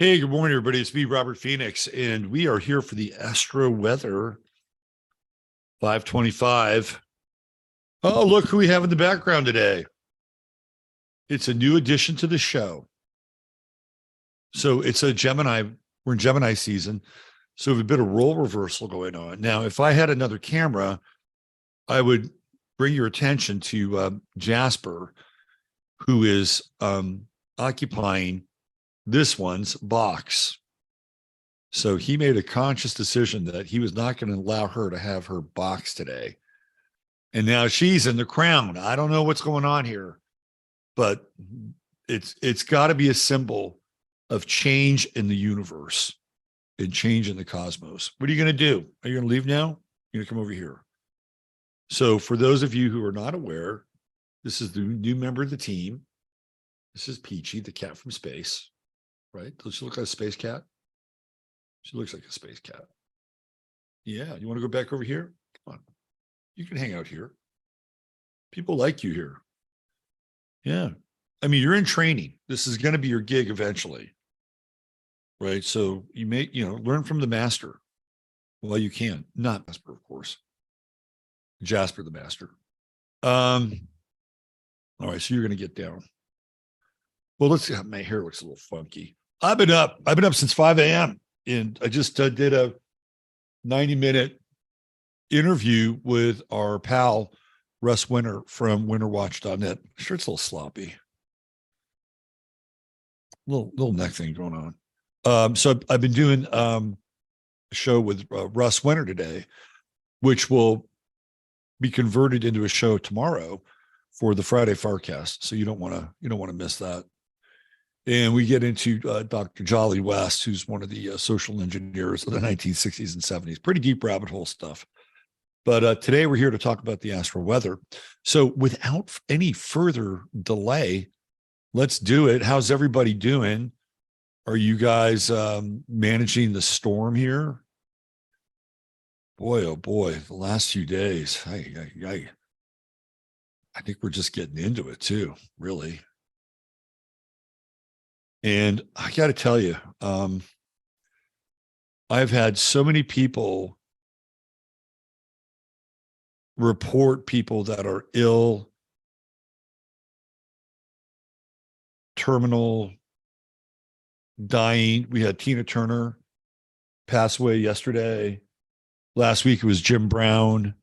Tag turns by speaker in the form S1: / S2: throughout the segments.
S1: Hey, good morning, everybody. It's me, Robert Phoenix, and we are here for the Astro Weather 525. Oh, look who we have in the background today. It's a new addition to the show. So it's a Gemini. We're in Gemini season. So we have a bit of role reversal going on. Now, if I had another camera, I would bring your attention to Jasper, who is occupying this one's box. So he made a conscious decision that he was not going to allow her to have her box today. And now she's in the crown. I don't know what's going on here, but it's got to be a symbol of change in the universe and change in the cosmos. What are you going to do? Are you going to leave now? You're going to come over here. So for those of you who are not aware, this is the new member of the team. This is Peachy, the cat from space, right? Does she look like a space cat? She looks like a space cat. Yeah. You want to go back over here? Come on. You can hang out here. People like you here. Yeah. I mean, you're in training. This is going to be your gig eventually. Right. So you may, learn from the master. Well, you can. Not Jasper, of course. Jasper the master. All right. So you're going to get down. Well, let's see. My hair looks a little funky. I've been up since 5 a.m. And I just did a 90-minute interview with our pal, Russ Winter from winterwatch.net. Sure, it's a little sloppy. Little neck thing going on. So I've been doing a show with Russ Winter today, which will be converted into a show tomorrow for the Friday Farcast. So you don't want to miss that. And we get into Dr. Jolly West, who's one of the social engineers of the 1960s and 70s. Pretty deep rabbit hole stuff. But today we're here to talk about the Astro Weather. So without any further delay, let's do it. How's everybody doing? Are you guys managing the storm here? Boy, oh boy, the last few days. I think we're just getting into it too, really. And I got to tell you, I've had so many people report people that are ill, terminal, dying. We had Tina Turner pass away yesterday. Last week it was Jim Brown.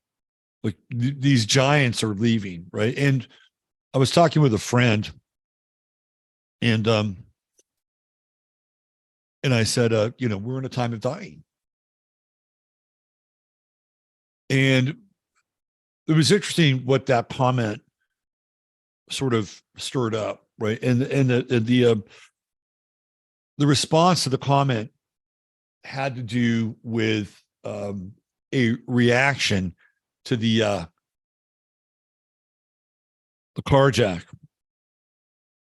S1: Like these giants are leaving, right? And I was talking with a friend, and I said, we're in a time of dying. And it was interesting what that comment sort of stirred up, right? And the response to the comment had to do with a reaction to the carjack.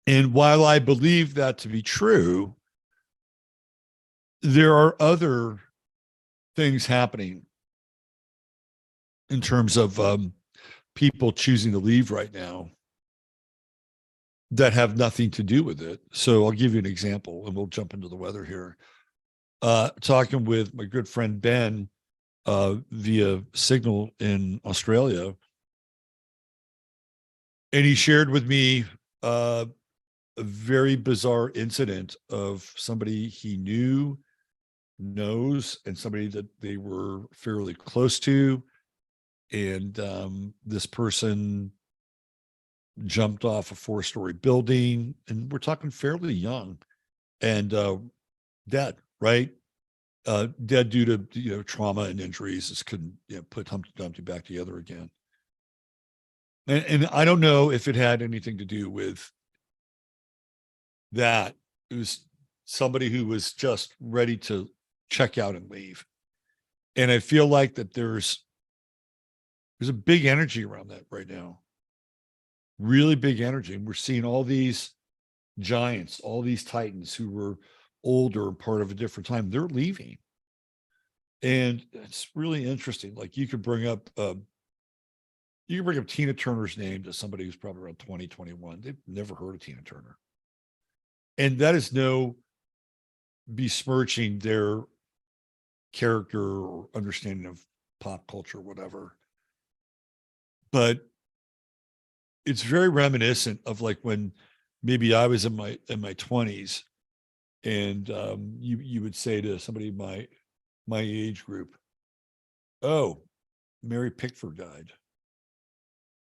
S1: And while I believe that to be true, there are other things happening in terms of people choosing to leave right now that have nothing to do with it. So I'll give you an example and we'll jump into the weather here. Talking with my good friend Ben via Signal in Australia. And he shared with me a very bizarre incident of somebody he knows, and somebody that they were fairly close to. And this person jumped off a 4-story building, and we're talking fairly young, and dead, right? Dead due to trauma and injuries. Just couldn't put Humpty Dumpty back together again. And I don't know if it had anything to do with that. It was somebody who was just ready to check out and leave. And I feel like that there's a big energy around that right now. Really big energy. And we're seeing all these giants, all these titans who were older, part of a different time, they're leaving. And it's really interesting. Like you could bring up Tina Turner's name to somebody who's probably around 20, 21. They've never heard of Tina Turner. And that is no besmirching their character or understanding of pop culture, whatever. But it's very reminiscent of like when maybe I was in my 20s, and you would say to somebody my age group, "Oh, Mary Pickford died."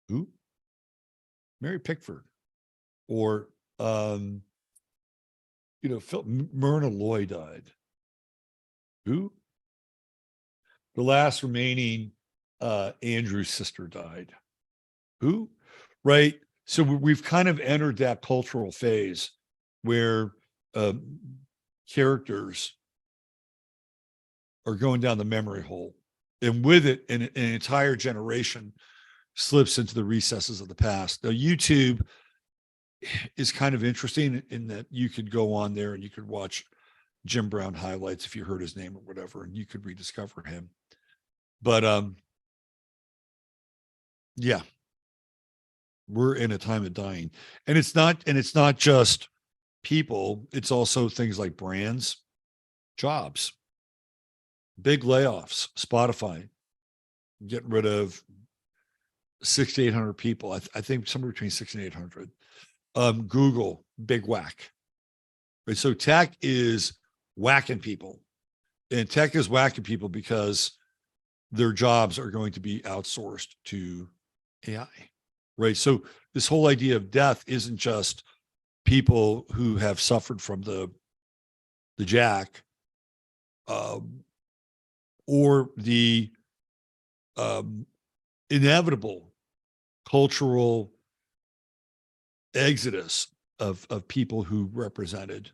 S1: Who? Mary Pickford. Or Myrna Loy died. Who? The last remaining Andrew's sister died. Who? Right. So we've kind of entered that cultural phase where characters are going down the memory hole, and with it, an entire generation slips into the recesses of the past. Now, YouTube is kind of interesting in that you could go on there and you could watch Jim Brown highlights if you heard his name or whatever, and you could rediscover him. But yeah, we're in a time of dying, and it's not just people, it's also things like brands, jobs, big layoffs. Spotify getting rid of 600 to 800 people. I think somewhere between 6 and 800. Google, big whack. Right. So tech is whacking people, and tech is whacking people because their jobs are going to be outsourced to AI. Right. So this whole idea of death isn't just people who have suffered from the jack, or the inevitable cultural exodus of people who represented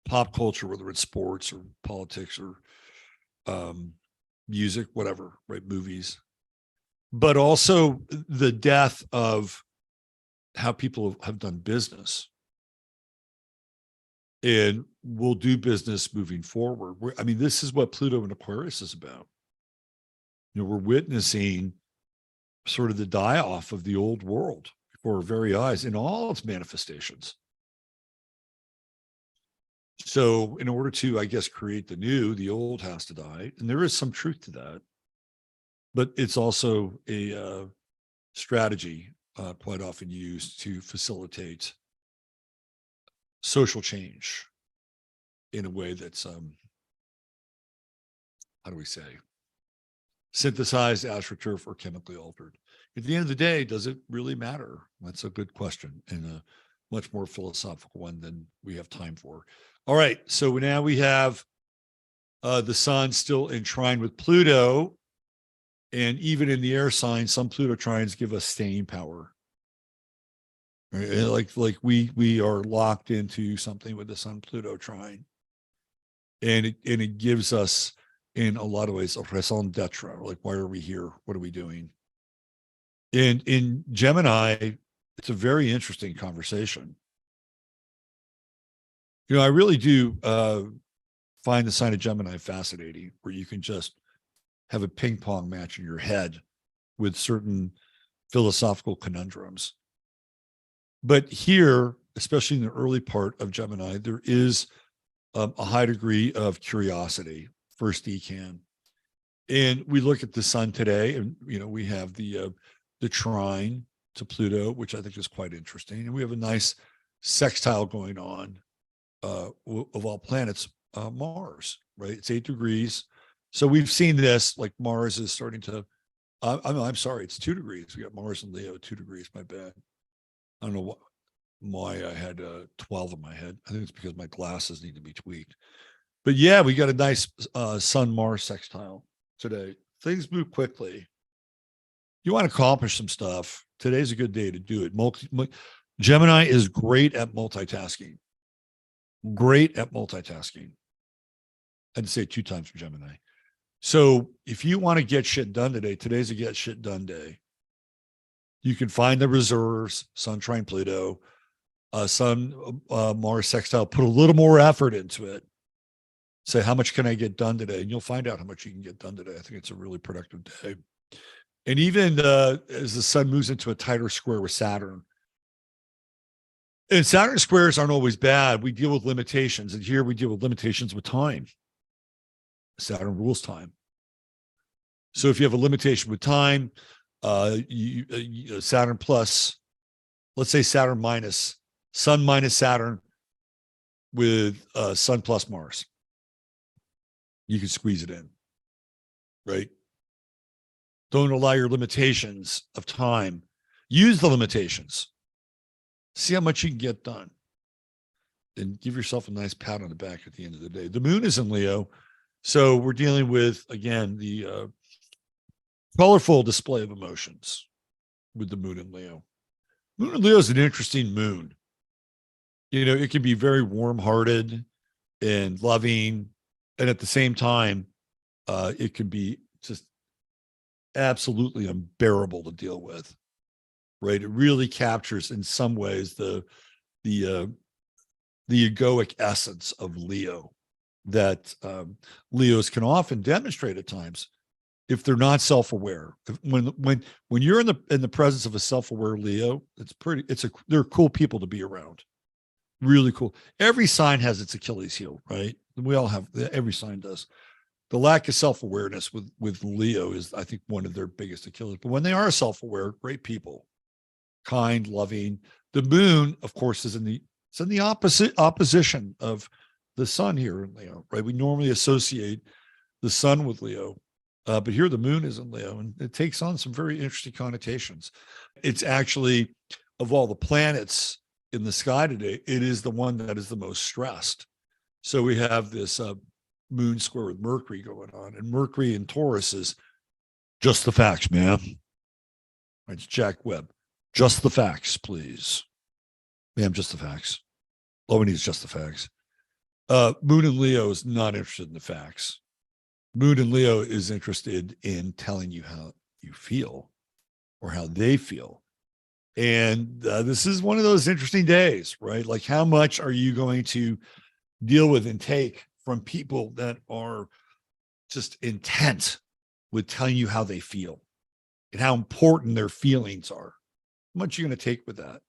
S1: pop culture, whether it's sports or politics or music, whatever, right? Movies, but also the death of how people have done business and will do business moving forward. I mean, this is what Pluto and Aquarius is about. We're witnessing sort of the die off of the old world before our very eyes in all its manifestations. So in order to, I guess, create the new, the old has to die. And there is some truth to that. But it's also a strategy quite often used to facilitate social change in a way that's, how do we say, synthesized, astroturf, or chemically altered. At the end of the day, does it really matter? That's a good question, and a much more philosophical one than we have time for. All right, so now we have the sun still in trine with Pluto, and even in the air sign, some Pluto trines give us staying power. Right? Like we are locked into something with the sun Pluto trine, and it gives us, in a lot of ways, a raison d'etre. Like, why are we here? What are we doing? And in Gemini, it's a very interesting conversation. I really do find the sign of Gemini fascinating, where you can just have a ping pong match in your head with certain philosophical conundrums. But here, especially in the early part of Gemini, there is a high degree of curiosity, first decan. And we look at the sun today, and we have the trine to Pluto, which I think is quite interesting. And we have a nice sextile going on of all planets, Mars, right? It's 8 degrees. So we've seen this, like Mars is starting to, I'm sorry, it's 2 degrees. We got Mars and Leo, 2 degrees, my bad. I don't know why I had 12 in my head. I think it's because my glasses need to be tweaked. But yeah, we got a nice Sun-Mars sextile today. Things move quickly. You want to accomplish some stuff, today's a good day to do it. Gemini is great at multitasking. Great at multitasking. I'd say 2 times for Gemini. So if you want to get shit done today, today's a get shit done day. You can find the reserves, Sun trine Pluto, Sun Mars sextile, put a little more effort into it. Say, how much can I get done today? And you'll find out how much you can get done today. I think it's a really productive day. And even as the sun moves into a tighter square with Saturn, And Saturn squares aren't always bad. We deal with limitations, and here we deal with limitations with time. Saturn rules time. So if you have a limitation with time, Saturn plus, let's say Saturn minus, Sun minus Saturn with Sun plus Mars, you can squeeze it in, right? Don't allow your limitations of time. Use the limitations. See how much you can get done. And give yourself a nice pat on the back at the end of the day. The moon is in Leo. So we're dealing with, again, the colorful display of emotions with the moon in Leo. Moon in Leo is an interesting moon. You know, it can be very warm-hearted and loving. And at the same time, it can be just absolutely unbearable to deal with, right? It really captures in some ways the egoic essence of Leo that Leos can often demonstrate at times if they're not self-aware. When you're in the presence of a self-aware Leo, they're cool people to be around. Really cool. Every sign has its Achilles heel, right? We all have, every sign does. The lack of self-awareness with Leo is, I think, one of their biggest Achilles. But when they are self-aware, great people, kind, loving. The moon, of course, is in the opposition of the sun here in Leo, right? We normally associate the sun with Leo, but here the moon is in Leo, and it takes on some very interesting connotations. It's actually, of all the planets in the sky today, it is the one that is the most stressed. So we have this moon square with Mercury going on, and Mercury in Taurus is just the facts, man. It's Jack Webb. Just the facts, please. Ma'am, just the facts. All we need is just the facts. Moon in Leo is not interested in the facts. Moon in Leo is interested in telling you how you feel or how they feel. And this is one of those interesting days, right? Like, how much are you going to deal with and take from people that are just intent with telling you how they feel and how important their feelings are? How much are you going to take with that?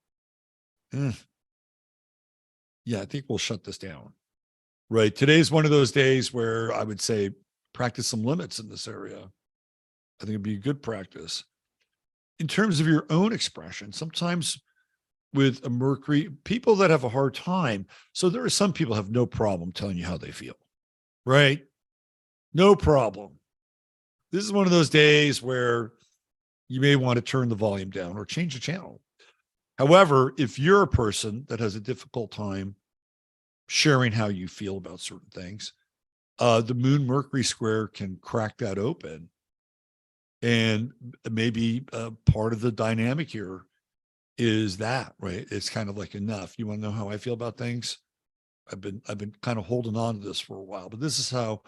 S1: Yeah, I think we'll shut this down. Right. Today's one of those days where I would say practice some limits in this area. I think it'd be a good practice. In terms of your own expression, sometimes with a Mercury, people that have a hard time. So there are some people have no problem telling you how they feel, right? No problem. This is one of those days where you may want to turn the volume down or change the channel. However, if you're a person that has a difficult time sharing how you feel about certain things, the moon Mercury square can crack that open. And maybe part of the dynamic here is that, right? It's kind of like, enough. You want to know how I feel about things? I've been kind of holding on to this for a while, but this is how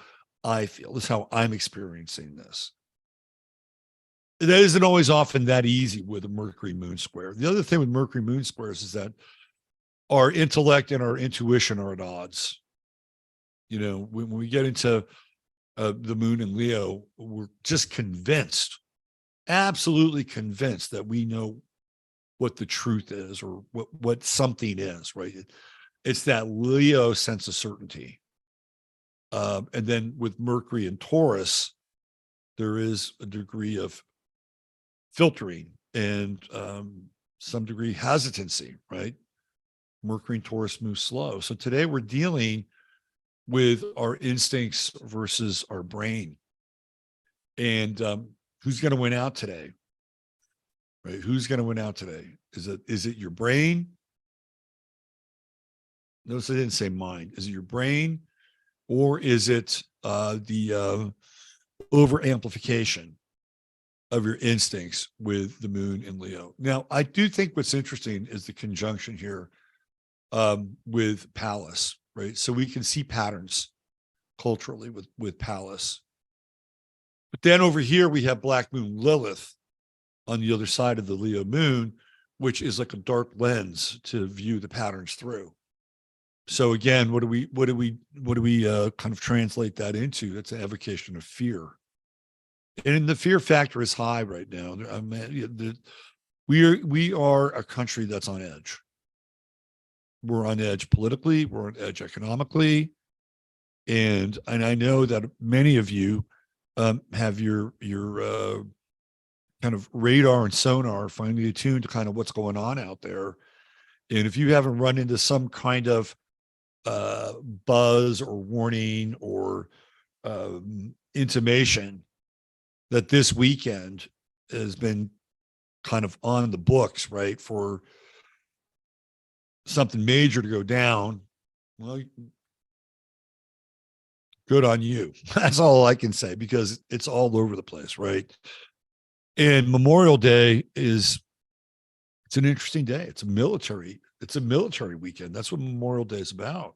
S1: I feel. This is how I'm experiencing this. It isn't always often that easy with a Mercury moon square. The other thing with Mercury moon squares is that our intellect and our intuition are at odds. You know, when we get into the moon in Leo, we're just convinced, absolutely convinced that we know what the truth is or what something is, right? It's that Leo sense of certainty. And then with Mercury and Taurus, there is a degree of filtering and some degree hesitancy, right? Mercury and Taurus move slow. So today we're dealing with our instincts versus our brain. And who's going to win out today? Right? Who's going to win out today? Is it your brain? Notice I didn't say mind. Is it your brain, or is it the over amplification of your instincts with the moon in Leo? Now, I do think what's interesting is the conjunction here with Pallas, right? So we can see patterns culturally with Pallas. But then over here, we have Black Moon Lilith on the other side of the Leo moon, which is like a dark lens to view the patterns through. So again, what do we kind of translate that into? That's an evocation of fear. And the fear factor is high right now. We are a country that's on edge. we're on edge politically, we're on edge economically, and I know that many of you have your kind of radar and sonar finely attuned to kind of what's going on out there. And if you haven't run into some kind of buzz or warning or intimation that this weekend has been kind of on the books, right, for something major to go down, well, good on you. That's all I can say, because it's all over the place, right? And Memorial Day it's an interesting day. It's a military weekend. That's what Memorial Day is about.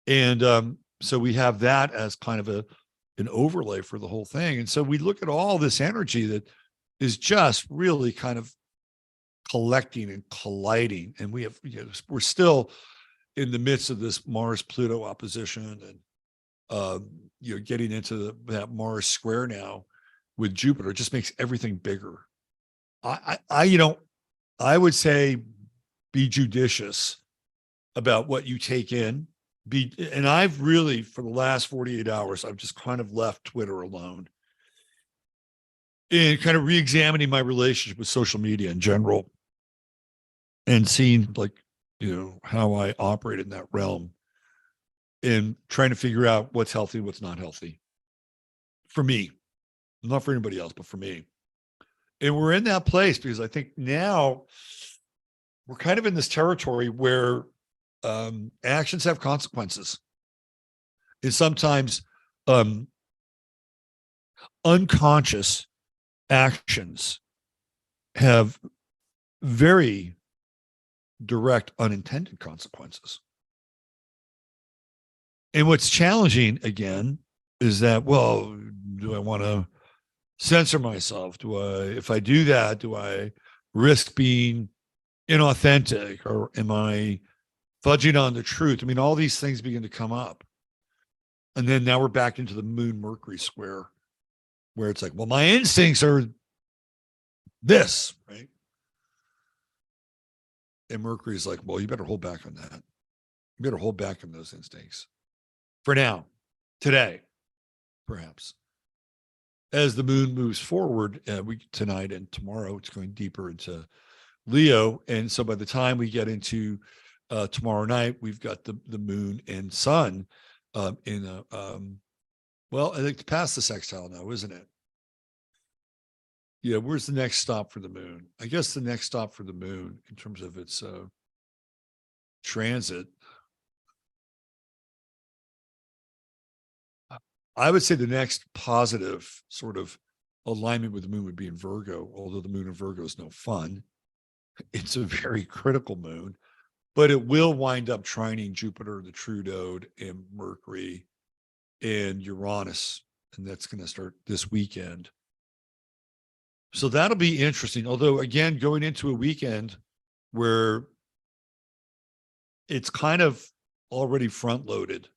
S1: And so we have that as kind of an overlay for the whole thing. And so we look at all this energy that is just really kind of collecting and colliding. And we're still in the midst of this Mars-Pluto opposition, and getting into that Mars square now with Jupiter. It just makes everything bigger. I would say be judicious about what you take in. And I've really, for the last 48 hours, I've just kind of left Twitter alone and kind of re-examining my relationship with social media in general, and seeing how I operate in that realm, and trying to figure out what's healthy, what's not healthy for me, not for anybody else, but for me. And we're in that place because I think now we're kind of in this territory where actions have consequences. And sometimes unconscious actions have very direct unintended consequences. And what's challenging, again, is that, well, do I want to censor myself? If I do that, do I risk being inauthentic, or am I fudging on the truth? I mean, all these things begin to come up. And then now we're back into the Moon Mercury square, where it's like, well, my instincts are this, right? And Mercury's like, well, you better hold back on that. You better hold back on those instincts for now, today, perhaps. As the moon moves forward, tonight and tomorrow, it's going deeper into Leo. And so by the time we get into tomorrow night, we've got the moon and sun in a, I think it's past the sextile now, isn't it? Yeah, where's the next stop for the moon? I guess the next stop for the moon in terms of its transit, I would say the next positive sort of alignment with the moon would be in Virgo, although the moon in Virgo is no fun. It's a very critical moon, but it will wind up trining Jupiter, the true node, and Mercury and Uranus. And that's going to start this weekend. So that'll be interesting. Although, again, going into a weekend where it's kind of already front loaded,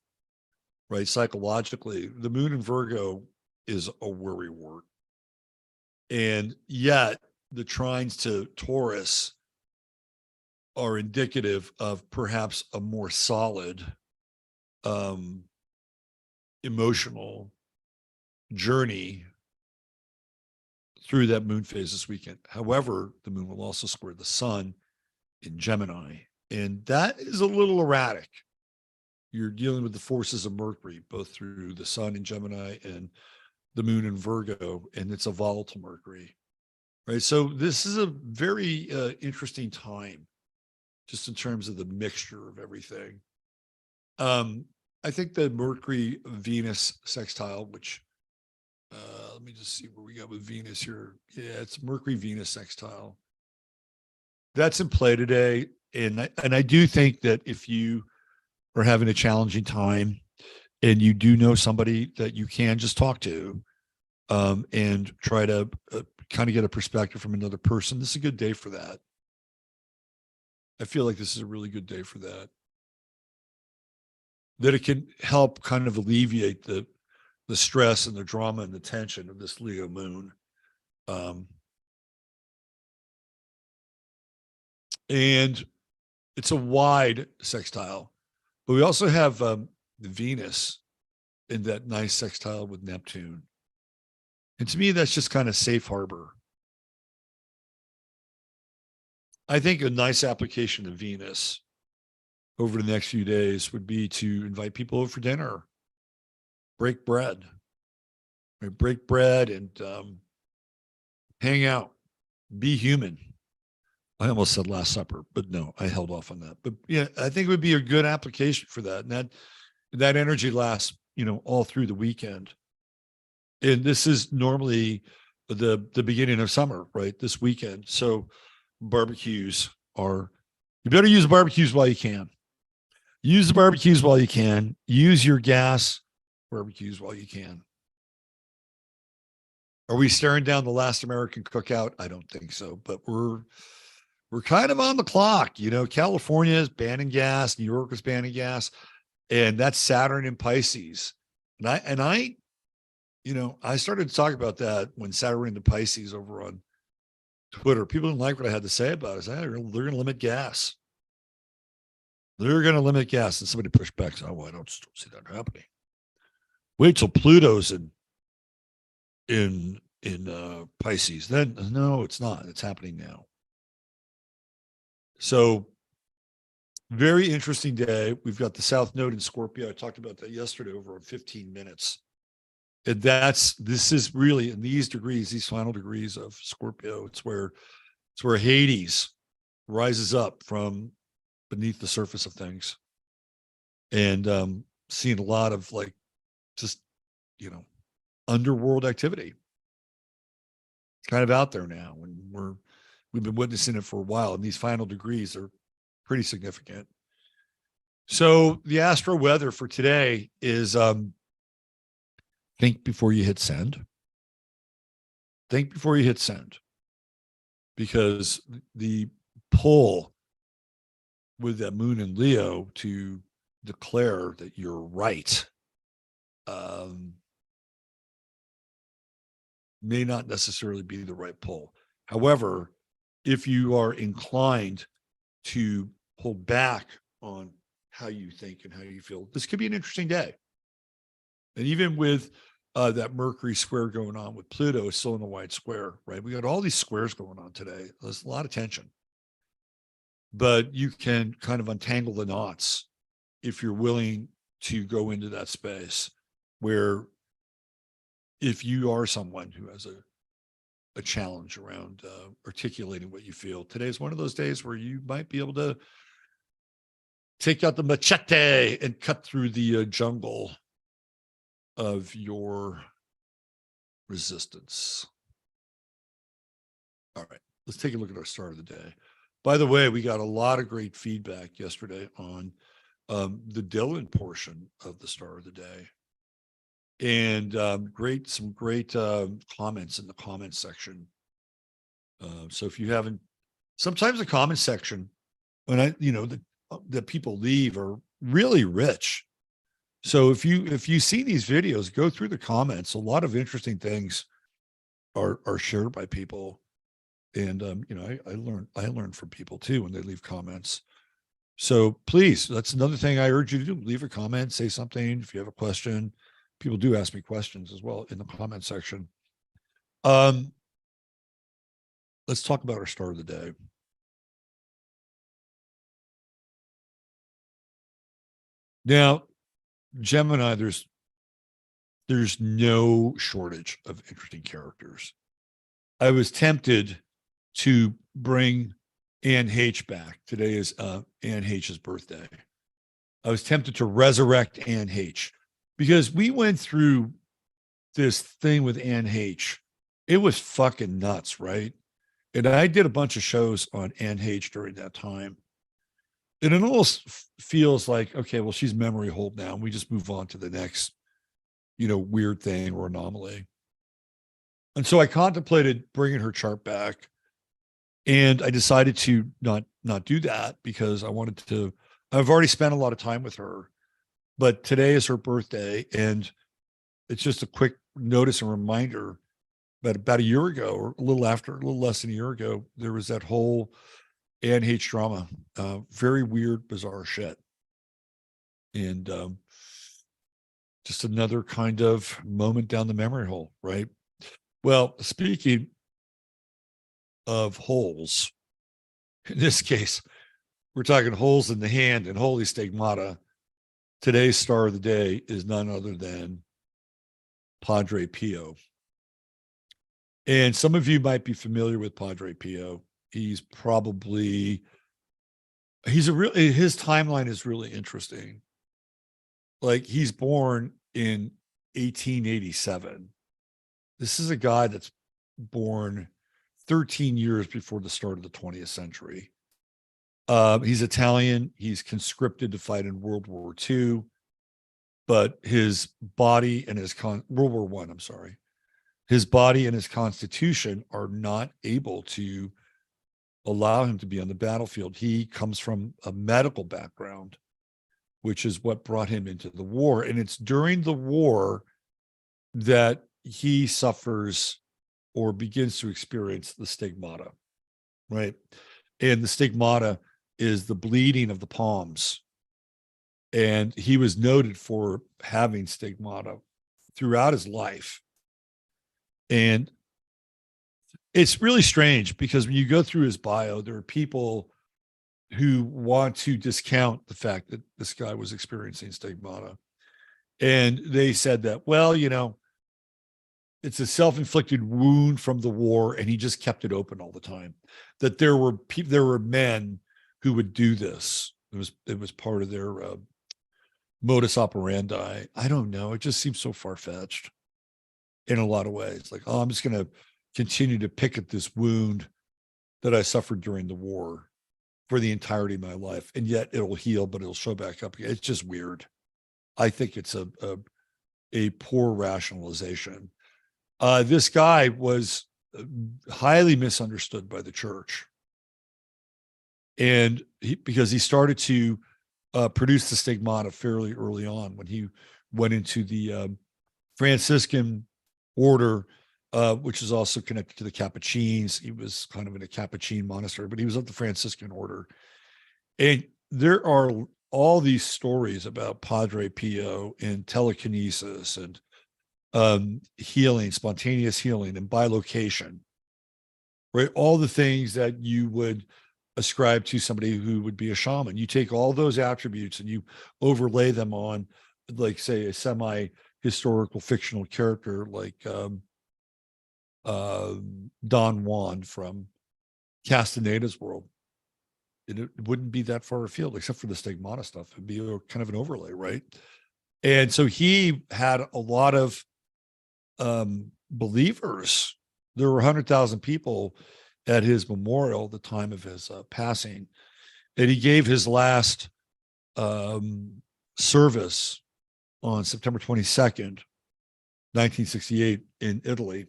S1: right? Psychologically, the moon in Virgo is a worry wart. And yet the trines to Taurus are indicative of perhaps a more solid emotional journey through that moon phase this weekend. However, the moon will also square the sun in Gemini, and that is a little erratic. You're dealing with the forces of Mercury, both through the sun in Gemini and the moon in Virgo, and it's a volatile Mercury, right? So this is a very interesting time, just in terms of the mixture of everything. I think the Mercury-Venus sextile, which let me just see where we got with Venus here. Yeah, it's Mercury-Venus sextile. That's in play today. And I do think that if you are having a challenging time and you do know somebody that you can just talk to and try to kind of get a perspective from another person, this is a good day for that. I feel like this is a really good day for that. That it can help kind of alleviate the stress and the drama and the tension of this Leo moon. And it's a wide sextile, but we also have Venus in that nice sextile with Neptune. And to me, that's just kind of safe harbor. I think a nice application of Venus over the next few days would be to invite people over for dinner, break bread, right? Break bread and hang out, be human. I almost said Last Supper, but no, I held off on that. But yeah, I think it would be a good application for that. And that energy lasts, all through the weekend. And this is normally the beginning of summer, right? This weekend. So barbecues you better use barbecues while you can. Use the barbecues while you can. Use your gas barbecues while you can. Are we staring down the last American cookout? I don't think so, but we're kind of on the clock. California is banning gas, New York is banning gas, and that's Saturn in Pisces. And I started to talk about that when Saturn in Pisces over on Twitter. People didn't like what I had to say about it. They're going to limit gas. They're going to limit gas, and somebody pushed back. So, I don't see that happening. Wait till Pluto's in Pisces. Then no, it's not. It's happening now. So very interesting day. We've got the South Node in Scorpio. I talked about that yesterday over 15 minutes. And this is really in these degrees, these final degrees of Scorpio. It's where Hades rises up from beneath the surface of things. And seeing a lot of just underworld activity kind of out there now, and we've been witnessing it for a while, and these final degrees are pretty significant. So the Astro Weather for today is think before you hit send. Think before you hit send, because the pull with that moon in Leo to declare that you're right may not necessarily be the right pull. However, if you are inclined to pull back on how you think and how you feel, this could be an interesting day. And even with that Mercury square going on with Pluto, is still in a wide square, right? We got all these squares going on today. There's a lot of tension. But you can kind of untangle the knots if you're willing to go into that space where, if you are someone who has a challenge around articulating what you feel, today is one of those days where you might be able to take out the machete and cut through the jungle of your resistance. All right, let's take a look at our star of the day. By the way, we got a lot of great feedback yesterday on the Dylan portion of the star of the day. And some great comments in the comments section. So if you haven't, sometimes the comment section, when the people leave, are really rich. So if you see these videos, go through the comments. A lot of interesting things are shared by people, and I learn from people too when they leave comments. So please, that's another thing I urge you to do: leave a comment, say something if you have a question. People do ask me questions as well in the comment section. Let's talk about our star of the day. Now, Gemini, there's no shortage of interesting characters. I was tempted to bring Anne H back. Today is Anne H's birthday. I was tempted to resurrect Anne H, because we went through this thing with Anne H. It was fucking nuts, right? And I did a bunch of shows on Anne H during that time. And it almost feels like, okay, well, she's memory hold now. And we just move on to the next, weird thing or anomaly. And so I contemplated bringing her chart back. And I decided to not do that, because I've already spent a lot of time with her. But today is her birthday, and it's just a quick notice and reminder that about a year ago, or a little less than a year ago, there was that whole and hates drama. Very weird, bizarre shit. And just another kind of moment down the memory hole, right? Well, speaking of holes, in this case, we're talking holes in the hand and holy stigmata. Today's star of the day is none other than Padre Pio. And some of you might be familiar with Padre Pio. He's probably, his timeline is really interesting. Like, he's born in 1887. This is a guy that's born 13 years before the start of the 20th century. He's Italian. He's conscripted to fight in World War II, but his body and World War I, I'm sorry. His body and his constitution are not able to allow him to be on the battlefield. He comes from a medical background, which is what brought him into the war. And it's during the war that he suffers or begins to experience the stigmata, right? And the stigmata is the bleeding of the palms. And he was noted for having stigmata throughout his life. And it's really strange because when you go through his bio, there are people who want to discount the fact that this guy was experiencing stigmata. And they said that, well, it's a self-inflicted wound from the war, and he just kept it open all the time. That there were men who would do this. It was part of their modus operandi. I don't know. It just seems so far-fetched in a lot of ways. Like, oh, I'm just going to continue to pick at this wound that I suffered during the war for the entirety of my life, and yet it'll heal, but it'll show back up again. It's just weird. I think it's a poor rationalization. This guy was highly misunderstood by the church, and because he started to produce the stigmata fairly early on when he went into the Franciscan order, which is also connected to the Capuchins. He was kind of in a Capuchin monastery, but he was of the Franciscan order. And there are all these stories about Padre Pio and telekinesis and healing, spontaneous healing, and bilocation, right? All the things that you would ascribe to somebody who would be a shaman. You take all those attributes and you overlay them on, like, say, a semi-historical fictional character like Don Juan from Castaneda's world. It wouldn't be that far afield, except for the stigmata stuff. It'd be kind of an overlay, right? And so he had a lot of believers. There were 100,000 people at his memorial at the time of his passing. And he gave his last service on September 22nd, 1968 in Italy.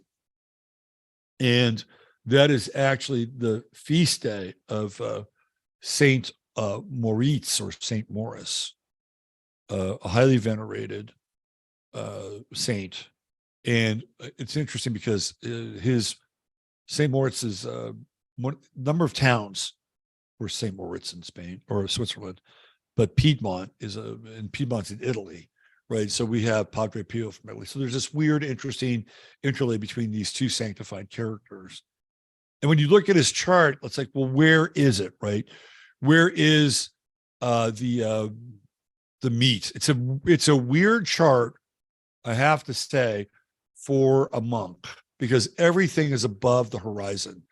S1: And that is actually the feast day of Saint Moritz or Saint Maurice, a highly venerated saint. And it's interesting because his Saint Moritz's number of towns were Saint Moritz in Spain or Switzerland, but Piedmont's in Italy, right? So we have Padre Pio from Italy. So there's this weird, interesting interlay between these two sanctified characters. And when you look at his chart, it's like, well, where is it, right? Where is the meat? It's a weird chart, I have to say, for a monk, because everything is above the horizon.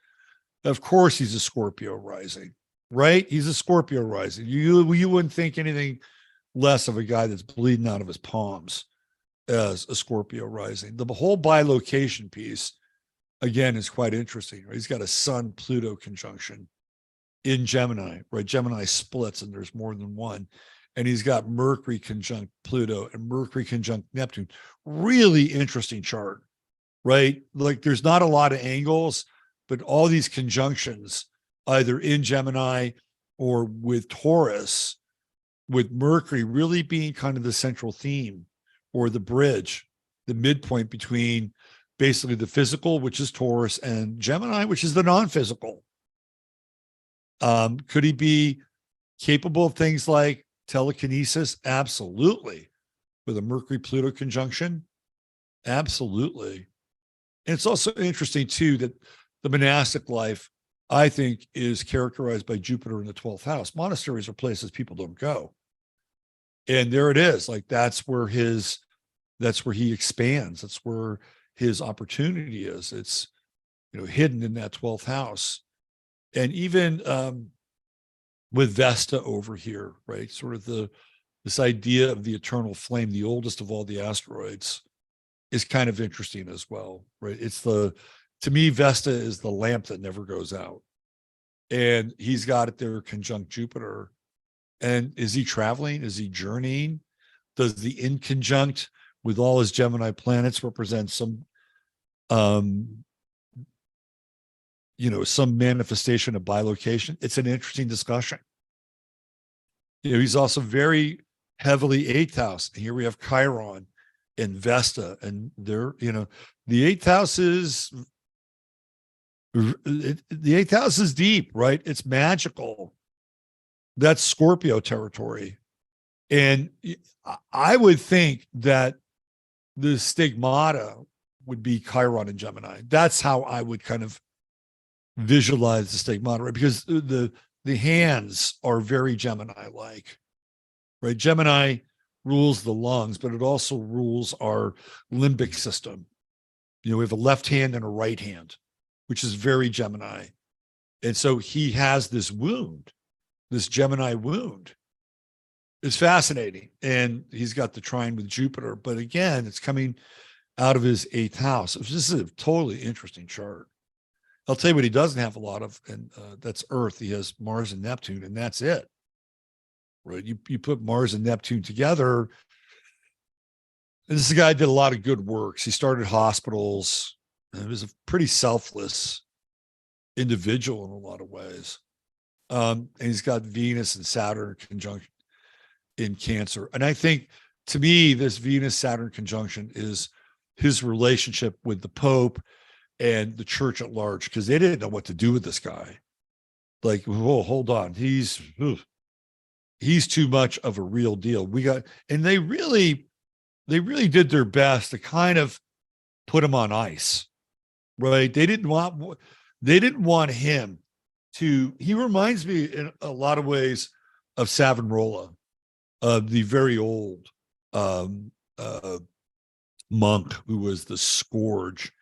S1: Of course, he's a Scorpio rising, right? He's a Scorpio rising. You wouldn't think anything less of a guy that's bleeding out of his palms as a Scorpio rising. The whole bilocation piece, again, is quite interesting. Right? He's got a Sun-Pluto conjunction in Gemini, right? Gemini splits and there's more than one. And he's got Mercury conjunct Pluto and Mercury conjunct Neptune. Really interesting chart, right? Like, there's not a lot of angles, but all these conjunctions, either in Gemini or with Taurus, with Mercury really being kind of the central theme or the bridge, the midpoint between basically the physical, which is Taurus, and Gemini, which is the non-physical. Could he be capable of things like telekinesis? Absolutely. With a Mercury-Pluto conjunction? Absolutely. And it's also interesting, too, that the monastic life, I think, is characterized by Jupiter in the 12th house. Monasteries are places people don't go. And there it is. Like that's where he expands. That's where his opportunity is. It's, hidden in that 12th house. And even with Vesta over here, right? Sort of this idea of the eternal flame, the oldest of all the asteroids, is kind of interesting as well, right? To me, Vesta is the lamp that never goes out. And he's got it there conjunct Jupiter. And is he traveling? Is he journeying? Does the inconjunct with all his Gemini planets represent some some manifestation of bilocation? It's an interesting discussion. He's also very heavily eighth house. Here we have Chiron and Vesta, and the eighth house is deep, right? It's magical. That's Scorpio territory. And I would think that the stigmata would be Chiron and Gemini. That's how I would kind of visualize the stigmata, right? Because the hands are very Gemini-like, right? Gemini rules the lungs, but it also rules our limbic system. We have a left hand and a right hand, which is very Gemini. And so he has this wound, this Gemini wound. It's fascinating. And he's got the trine with Jupiter, but again, it's coming out of his eighth house. This is a totally interesting chart. I'll tell you what he doesn't have a lot of, and that's Earth. He has Mars and Neptune, and that's it. Right? You put Mars and Neptune together. And this guy did a lot of good works. He started hospitals. And he was a pretty selfless individual in a lot of ways. And he's got Venus and Saturn conjunction in Cancer. And I think, to me, this Venus-Saturn conjunction is his relationship with the Pope and the church at large, because they didn't know what to do with this guy. Like, whoa, hold on. He's too much of a real deal. And they really did their best to kind of put him on ice, right? They didn't want him to, he reminds me in a lot of ways of Savonarola, the very old monk who was the scourge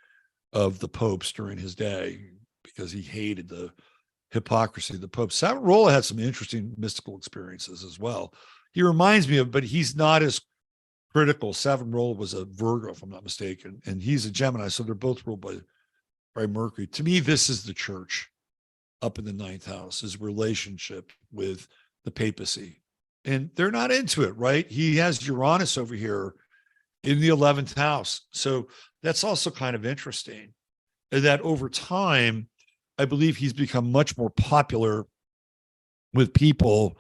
S1: of the popes during his day because he hated the hypocrisy of the Pope. Savonarola had some interesting mystical experiences as well. He reminds me of, but he's not as critical. Savonarola was a Virgo, if I'm not mistaken, and he's a Gemini, so they're both ruled by Mercury. To me, this is the church up in the ninth house, his relationship with the papacy. And they're not into it, right? He has Uranus over here in the 11th house. So that's also kind of interesting, that over time, I believe he's become much more popular with people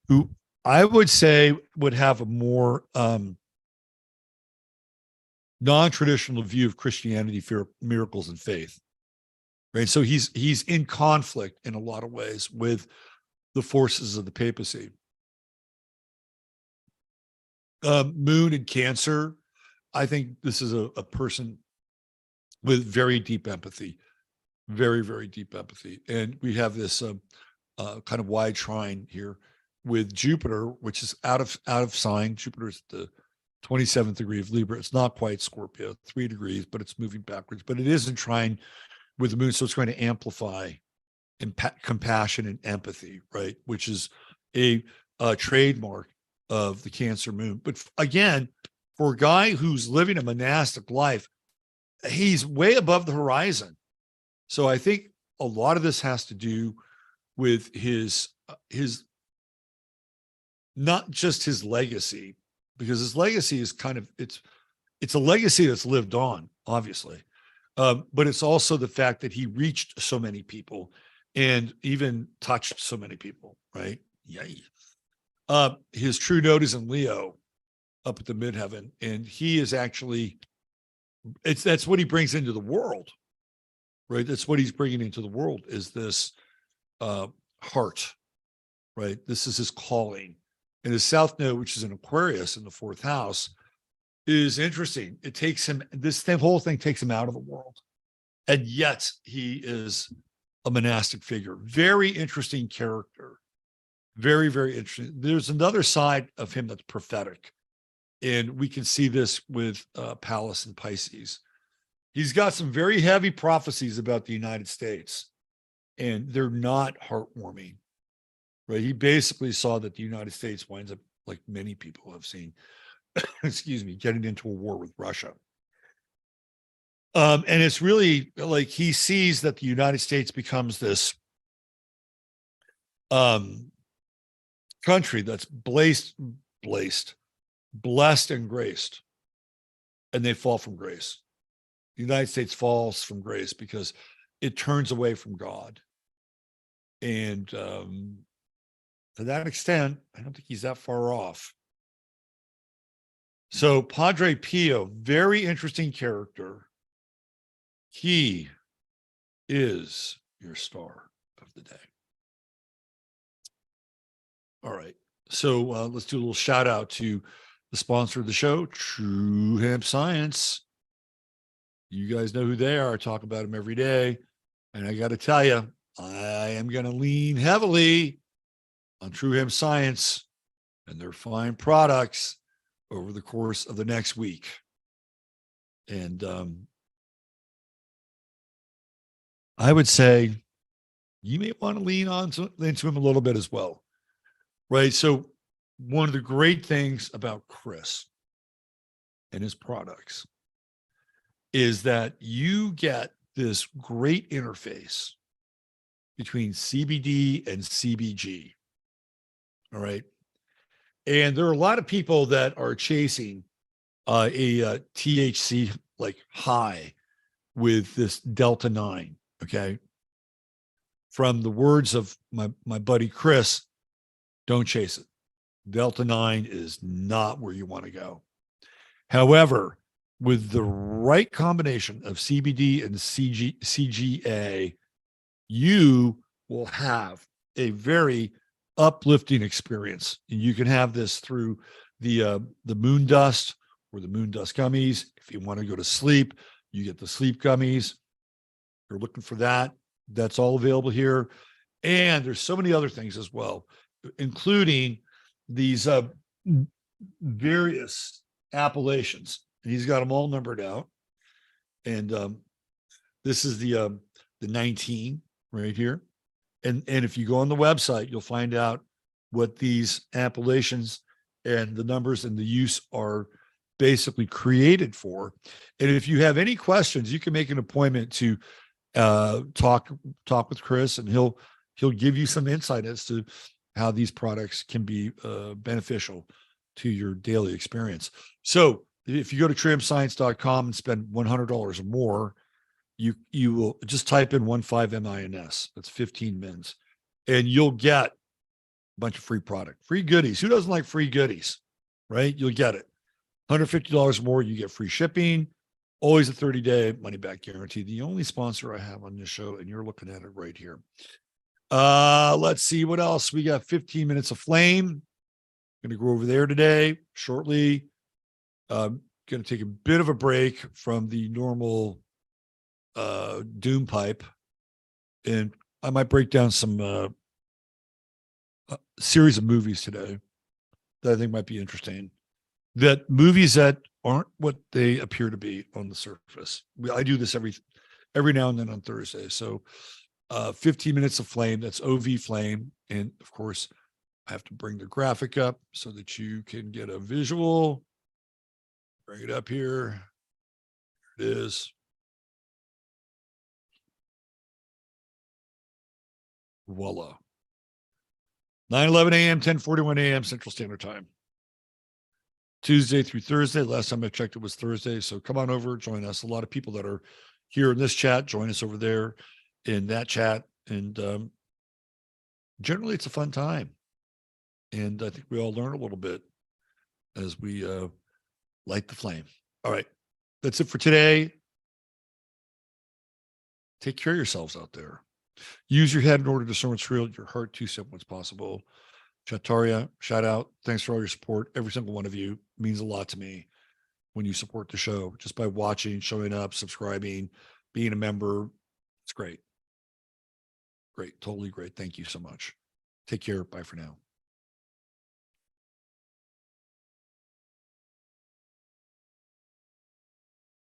S1: who I would say would have a more non-traditional view of Christianity, fear, miracles, and faith. Right. So he's in conflict in a lot of ways with the forces of the papacy. Moon in Cancer. I think this is a person with very deep empathy, very, very deep empathy. And we have this kind of wide trine here with Jupiter, which is out of sign. Jupiter's the 27th degree of Libra. It's not quite Scorpio, 3 degrees, but it's moving backwards. But it is in trine with the moon, so it's going to amplify compassion and empathy, right? Which is a trademark of the Cancer moon. But again, for a guy who's living a monastic life, he's way above the horizon. So I think a lot of this has to do with his not just his legacy, because his legacy is kind of, it's a legacy that's lived on, obviously. But it's also the fact that he reached so many people and even touched so many people, right? Yay. His true node is in Leo up at the midheaven, and he is actually, that's what he brings into the world, right? That's what he's bringing into the world, is this heart, right? This is his calling. And his South Node, which is an Aquarius in the fourth house, is interesting. It takes him, whole thing takes him out of the world. And yet he is a monastic figure. Very interesting character. Very, very interesting. There's another side of him that's prophetic. And we can see this with Pallas and Pisces. He's got some very heavy prophecies about the United States, and they're not heartwarming, right? He basically saw that the United States winds up, like many people have seen, excuse me, getting into a war with Russia. And it's really like he sees that the United States becomes this country that's blessed and graced, and they fall from grace. The United States falls from grace because it turns away from God. And to that extent, I don't think he's that far off. So Padre Pio, very interesting character. He is your star of the day. All right. So let's do a little shout out to the sponsor of the show, True Hemp Science. You guys know who they are. I talk about them every day. And I got to tell you, I am going to lean heavily on True Hemp Science and their fine products over the course of the next week. And I would say you may want to lean into him a little bit as well, right? So one of the great things about Chris and his products is that you get this great interface between CBD and CBG. All right. And there are a lot of people that are chasing a THC like high with this Delta 9. Okay. From the words of my buddy Chris, don't chase it. Delta 9 is not where you want to go. However, with the right combination of CBD and CGA, you will have a very uplifting experience. And you can have this through the moon dust or the moon dust gummies. If you want to go to sleep, you get the sleep gummies. If you're looking for that, that's all available here. And there's so many other things as well, including these various appellations. And he's got them all numbered out. And this is the 19 right here. And if you go on the website, you'll find out what these appellations and the numbers and the use are basically created for. And if you have any questions, you can make an appointment to talk with Chris, and he'll give you some insight as to how these products can be beneficial to your daily experience. So if you go to truehempscience.com and spend $100 or more, you will just type in 15MINS. That's 15 mins, and you'll get a bunch of free product, free goodies. Who doesn't like free goodies, right? You'll get it. $150 more, you get free shipping. Always a 30-day money-back guarantee. The only sponsor I have on this show, and you're looking at it right here. Let's see what else. We got 15 minutes of flame. Going to go over there today shortly. Going to take a bit of a break from the normal doom pipe, and I might break down some series of movies today that I think might be interesting. That movies that aren't what they appear to be on the surface. I do this every now and then on Thursday. So 15 minutes of flame, that's OV flame. And of course, I have to bring the graphic up so that you can get a visual. Bring it up here. There it is. Voila. 9:11 a.m., 10:41 a.m. Central Standard Time. Tuesday through Thursday. Last time I checked, it was Thursday. So come on over, join us. A lot of people that are here in this chat, join us over there in that chat. And generally, it's a fun time. And I think we all learn a little bit as we light the flame. All right. That's it for today. Take care of yourselves out there. Use your head in order to discern what's real, your heart to accept what's possible. Chataria, shout out. Thanks for all your support. Every single one of you means a lot to me when you support the show, just by watching, showing up, subscribing, being a member. It's great. Great. Totally great. Thank you so much. Take care. Bye for now.